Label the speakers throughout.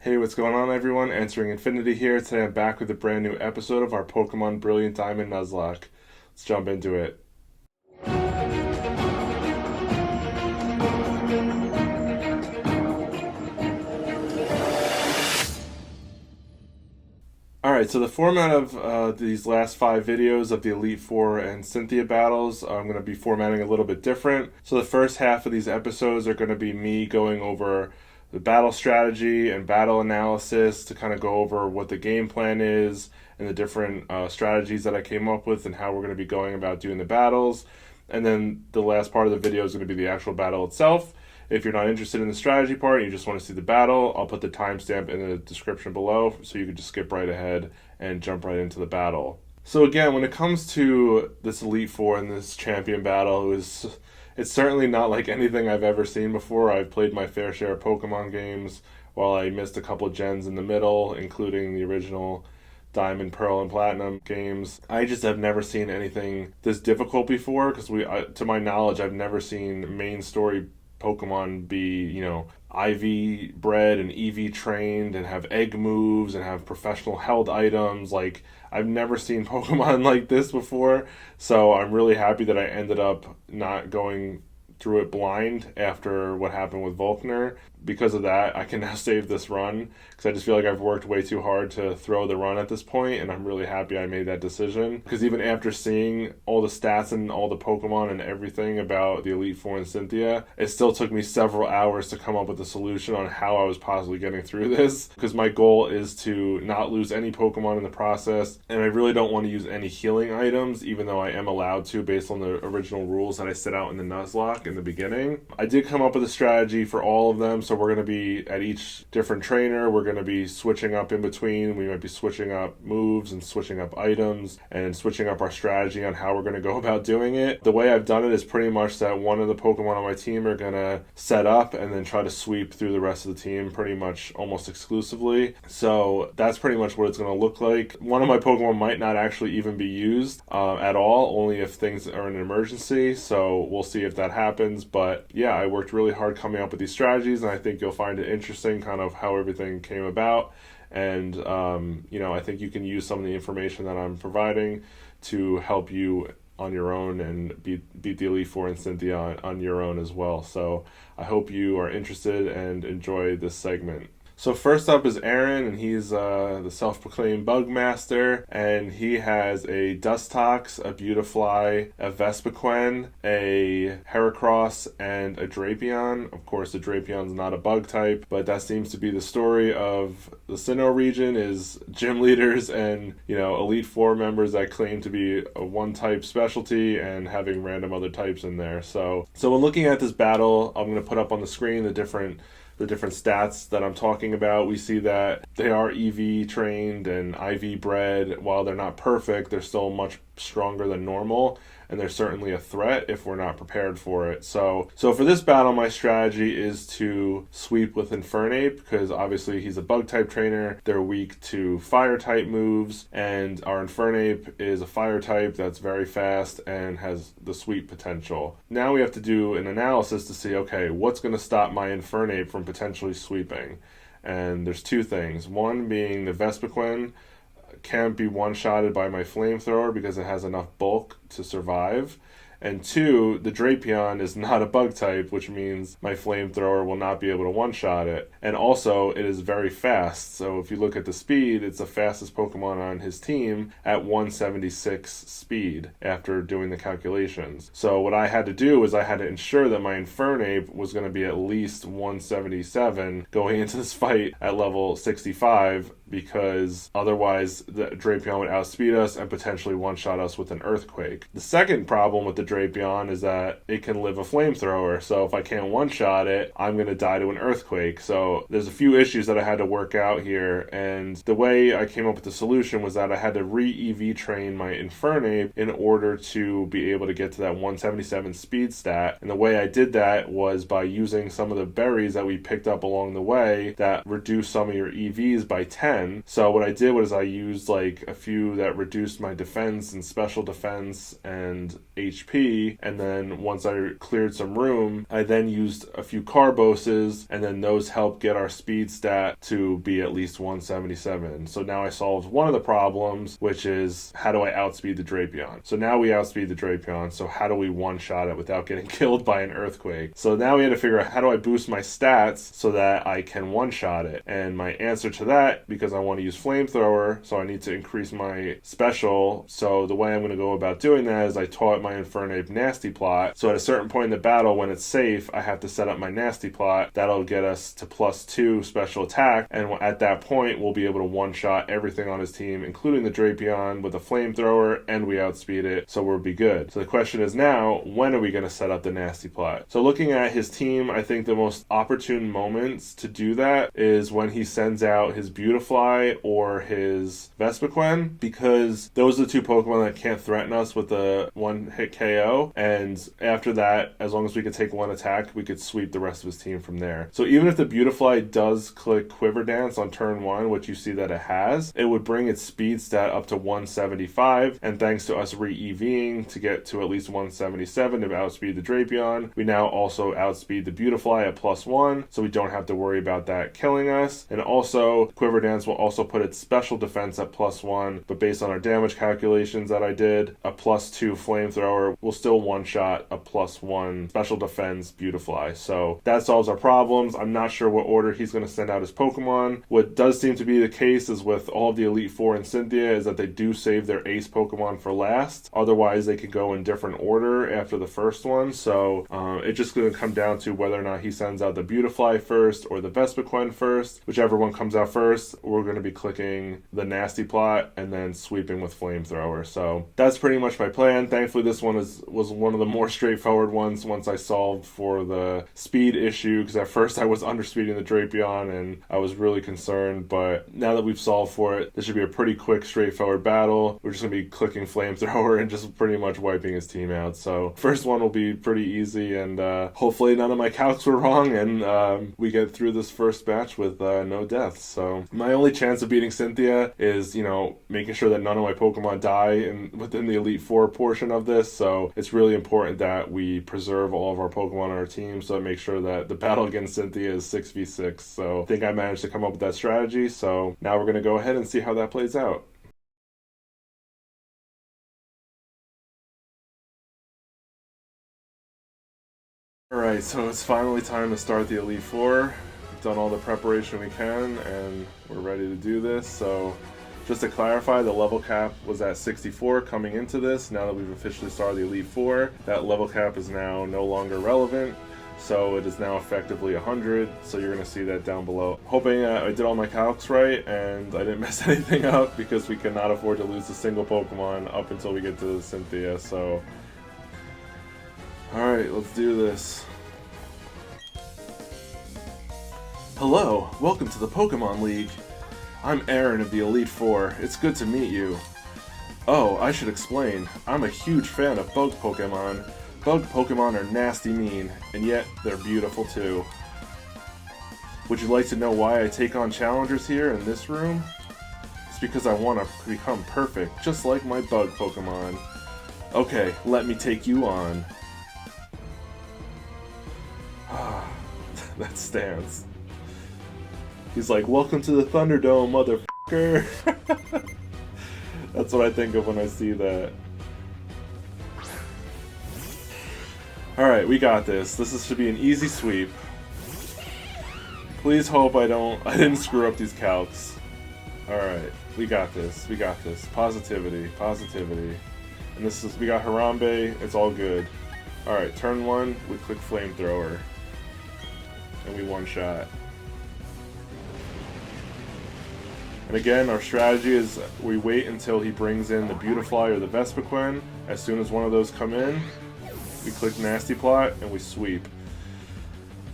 Speaker 1: Hey, what's going on, everyone? Answering Infinity here. Today I'm back with a brand new episode of our Pokemon Brilliant Diamond Nuzlocke. Let's jump into it. Alright, so the format of these last five videos of the Elite Four and Cynthia battles, I'm going to be formatting a little bit different. So the first half of these episodes are going to be me going over the battle strategy and battle analysis to kind of go over what the game plan is and the different strategies that I came up with and how we're going to be going about doing the battles. And then the last part of the video is going to be the actual battle itself. If you're not interested in the strategy part and you just want to see the battle, I'll put the timestamp in the description below so you can just skip right ahead and jump right into the battle. So again, when it comes to this Elite Four and this champion battle, it's certainly not like anything I've ever seen before. I've played my fair share of Pokemon games while I missed a couple gens in the middle, including the original Diamond, Pearl, and Platinum games. I just have never seen anything this difficult before because to my knowledge, I've never seen main story Pokemon be, IV bred and EV trained and have egg moves and have professional held items. Like, I've never seen Pokemon like this before, so I'm really happy that I ended up not going through it blind after what happened with Volkner. Because of that, I can now save this run because I just feel like I've worked way too hard to throw the run at this point, and I'm really happy I made that decision. Because even after seeing all the stats and all the Pokemon and everything about the Elite Four and Cynthia, it still took me several hours to come up with a solution on how I was possibly getting through this. Because my goal is to not lose any Pokemon in the process, and I really don't want to use any healing items, even though I am allowed to based on the original rules that I set out in the Nuzlocke in the beginning. I did come up with a strategy for all of them, so we're going to be at each different trainer. We're going to be switching up in between. We might be switching up moves and switching up items and switching up our strategy on how we're going to go about doing it. The way I've done it is pretty much that one of the Pokemon on my team are going to set up and then try to sweep through the rest of the team pretty much almost exclusively. So that's pretty much what it's going to look like. One of my Pokemon might not actually even be used at all, only if things are an emergency. So we'll see if that happens. But yeah, I worked really hard coming up with these strategies, and I think you'll find it interesting kind of how everything came about. And I think you can use some of the information that I'm providing to help you on your own and beat the Elite Four and Cynthia on your own as well. So I hope you are interested and enjoy this segment. So first up is Aaron, and he's the self-proclaimed bug master, and he has a Dustox, a Beautifly, a Vespiquen, a Heracross, and a Drapion. Of course, the Drapion's not a bug type, but that seems to be the story of the Sinnoh region, is gym leaders and, Elite Four members that claim to be a one-type specialty and having random other types in there. So when looking at this battle, I'm going to put up on the screen the different stats that I'm talking about. We see that they are EV trained and IV bred. While they're not perfect, they're still much stronger than normal, and they're certainly a threat if we're not prepared for it. So for this battle, my strategy is to sweep with Infernape, because obviously he's a bug type trainer. They're weak to fire type moves, and our Infernape is a fire type that's very fast and has the sweep potential. Now we have to do an analysis to see, okay, what's going to stop my Infernape from potentially sweeping? And there's two things. One being the Vespiquen can't be one-shotted by my flamethrower because it has enough bulk to survive. And two, the Drapion is not a bug type, which means my flamethrower will not be able to one-shot it. And also, it is very fast. So if you look at the speed, it's the fastest Pokemon on his team at 176 speed after doing the calculations. So what I had to do is I had to ensure that my Infernape was going to be at least 177 going into this fight at level 65, because otherwise the Drapion would outspeed us and potentially one-shot us with an Earthquake. The second problem with the Drapion is that it can live a flamethrower, so if I can't one-shot it, I'm going to die to an Earthquake. So there's a few issues that I had to work out here, and the way I came up with the solution was that I had to re-EV train my Infernape in order to be able to get to that 177 speed stat. And the way I did that was by using some of the berries that we picked up along the way that reduce some of your EVs by 10. So what I did was I used like a few that reduced my defense and special defense and HP XP, and then once I cleared some room, I then used a few carboses, and then those helped get our speed stat to be at least 177. So now I solved one of the problems, which is how do I outspeed the Drapion? So now we outspeed the Drapion, so how do we one-shot it without getting killed by an earthquake? So now we had to figure out how do I boost my stats so that I can one-shot it? And my answer to that, because I want to use flamethrower, so I need to increase my special. So the way I'm going to go about doing that is I taught my Infernape nasty plot. So at a certain point in the battle, when it's safe, I have to set up my nasty plot. That'll get us to +2 special attack, and at that point, we'll be able to one-shot everything on his team, including the Drapion, with a flamethrower, and we outspeed it, so we'll be good. So the question is now, when are we going to set up the nasty plot? So looking at his team, I think the most opportune moments to do that is when he sends out his Beautifly or his Vespiquen, because those are the two Pokemon that can't threaten us with the one-hit KO, and after that, as long as we could take one attack, we could sweep the rest of his team from there. So even if the Beautifly does click Quiver Dance on turn 1, which you see that it has, it would bring its speed stat up to 175, and thanks to us re-EVing to get to at least 177 to outspeed the Drapion, we now also outspeed the Beautifly at +1, so we don't have to worry about that killing us. And also, Quiver Dance will also put its special defense at +1, but based on our damage calculations that I did, a +2 flamethrower will still one-shot a +1 special defense Beautifly. So that solves our problems. I'm not sure what order he's going to send out his Pokemon. What does seem to be the case is with all of the Elite Four and Cynthia is that they do save their ace Pokemon for last. Otherwise, they could go in different order after the first one. So it's just going to come down to whether or not he sends out the Beautifly first or the Vespiquen first. Whichever one comes out first, we're going to be clicking the nasty plot and then sweeping with flamethrower. So that's pretty much my plan. Thankfully, this one was one of the more straightforward ones once I solved for the speed issue, because at first I was underspeeding the Drapion and I was really concerned, but now that we've solved for it, this should be a pretty quick, straightforward battle. We're just going to be clicking flamethrower and just pretty much wiping his team out. So first one will be pretty easy, and hopefully none of my calcs were wrong, and we get through this first batch with no deaths. So my only chance of beating Cynthia is, making sure that none of my Pokemon die within the Elite Four portion of this. So it's really important that we preserve all of our Pokemon on our team, so make sure that the battle against Cynthia is 6v6. So I think I managed to come up with that strategy. So now we're going to go ahead and see how that plays out. Alright, so it's finally time to start the Elite Four. We've done all the preparation we can, and we're ready to do this. So just to clarify, the level cap was at 64 coming into this. Now that we've officially started the Elite Four, that level cap is now no longer relevant. So it is now effectively 100, so you're going to see that down below. Hoping I did all my calcs right and I didn't mess anything up, because we cannot afford to lose a single Pokemon up until we get to Cynthia. So alright, let's do this. Hello, welcome to the Pokemon League. I'm Aaron of the Elite Four. It's good to meet you. Oh, I should explain. I'm a huge fan of bug Pokemon. Bug Pokemon are nasty mean, and yet they're beautiful too. Would you like to know why I take on challengers here in this room? It's because I want to become perfect, just like my bug Pokemon. Okay, let me take you on. That stands. He's like, welcome to the Thunderdome, motherfucker. That's what I think of when I see that. Alright, we got this. Should be an easy sweep. Please hope I didn't screw up these calcs. Alright, we got this. We got this. Positivity. Positivity. And we got Harambe. It's all good. Alright, turn 1, we click Flamethrower. And we one-shot. And again, our strategy is we wait until he brings in the Beautifly or the Vespiquen. As soon as one of those come in, we click Nasty Plot and we sweep.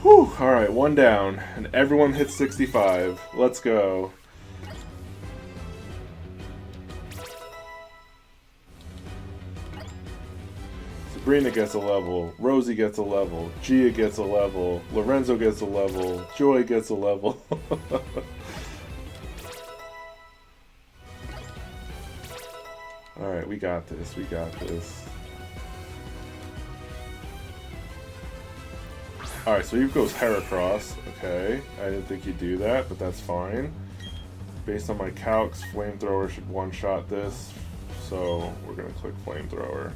Speaker 1: Whew! Alright, one down. And everyone hits 65. Let's go. Sabrina gets a level, Rosie gets a level, Gia gets a level, Lorenzo gets a level, Joy gets a level. Alright, we got this, we got this. Alright, so he goes Heracross. Okay, I didn't think he'd do that, but that's fine. Based on my calcs, Flamethrower should one-shot this, so we're going to click Flamethrower.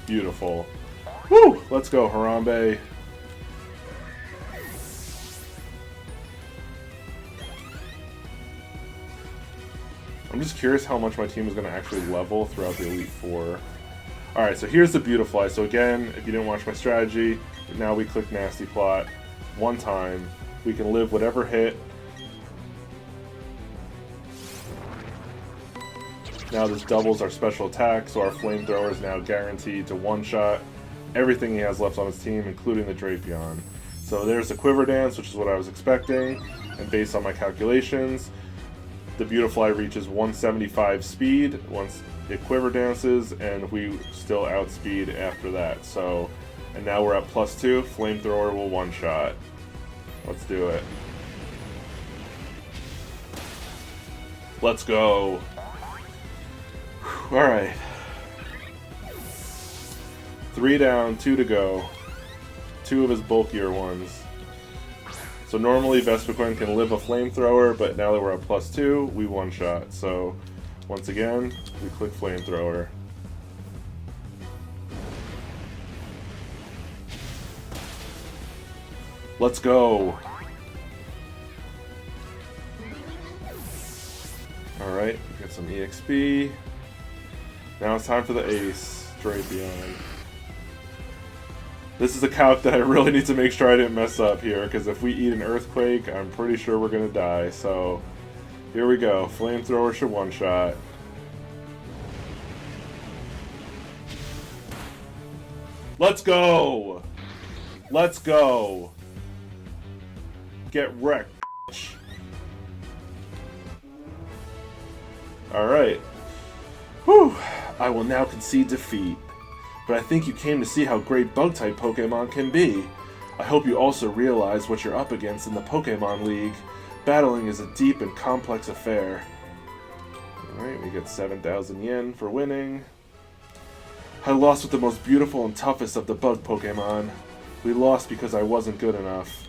Speaker 1: Beautiful. Woo! Let's go, Harambe. I'm just curious how much my team is going to actually level throughout the Elite Four. Alright, so here's the Beautifly. So again, if you didn't watch my strategy, now we click Nasty Plot. One time, we can live whatever hit. Now this doubles our special attack, so our Flamethrower is now guaranteed to one-shot everything he has left on his team, including the Drapion. So there's the Quiver Dance, which is what I was expecting, and based on my calculations, the Beautifly reaches 175 speed once it Quiver Dances, and we still outspeed after that. So, and now we're at +2, Flamethrower will one-shot. Let's do it. Let's go. Alright. 3 down, 2 to go. 2 of his bulkier ones. So normally Vespiquen can live a Flamethrower, but now that we're at +2, we one-shot. So once again, we click Flamethrower. Let's go. Alright, get some EXP. Now it's time for the Ace, Drapion. This is a calc that I really need to make sure I didn't mess up here, because if we eat an Earthquake, I'm pretty sure we're going to die. So, here we go. Flamethrower should one-shot. Let's go! Let's go! Get wrecked, bitch. Alright. Whew. I will now concede defeat. But I think you came to see how great Bug-type Pokemon can be. I hope you also realize what you're up against in the Pokemon League. Battling is a deep and complex affair. Alright, we get 7,000 yen for winning. I lost with the most beautiful and toughest of the Bug Pokemon. We lost because I wasn't good enough.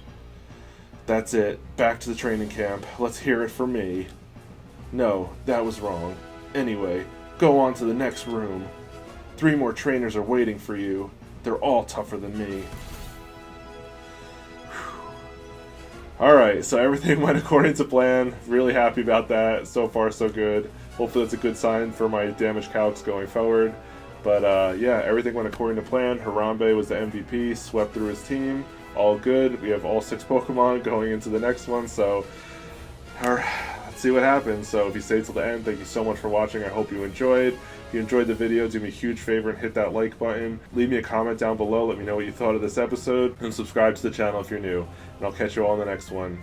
Speaker 1: That's it. Back to the training camp. Let's hear it for me. No, that was wrong. Anyway, go on to the next room. 3 more trainers are waiting for you. They're all tougher than me. Alright, so everything went according to plan. Really happy about that. So far, so good. Hopefully that's a good sign for my damage calcs going forward. But yeah, everything went according to plan. Harambe was the MVP, swept through his team. All good. We have all 6 Pokemon going into the next one, so let's see what happens. So if you stayed till the end, thank you so much for watching. I hope you enjoyed. If you enjoyed the video, do me a huge favor and hit that like button. Leave me a comment down below. Let me know what you thought of this episode. And subscribe to the channel if you're new. And I'll catch you all in the next one.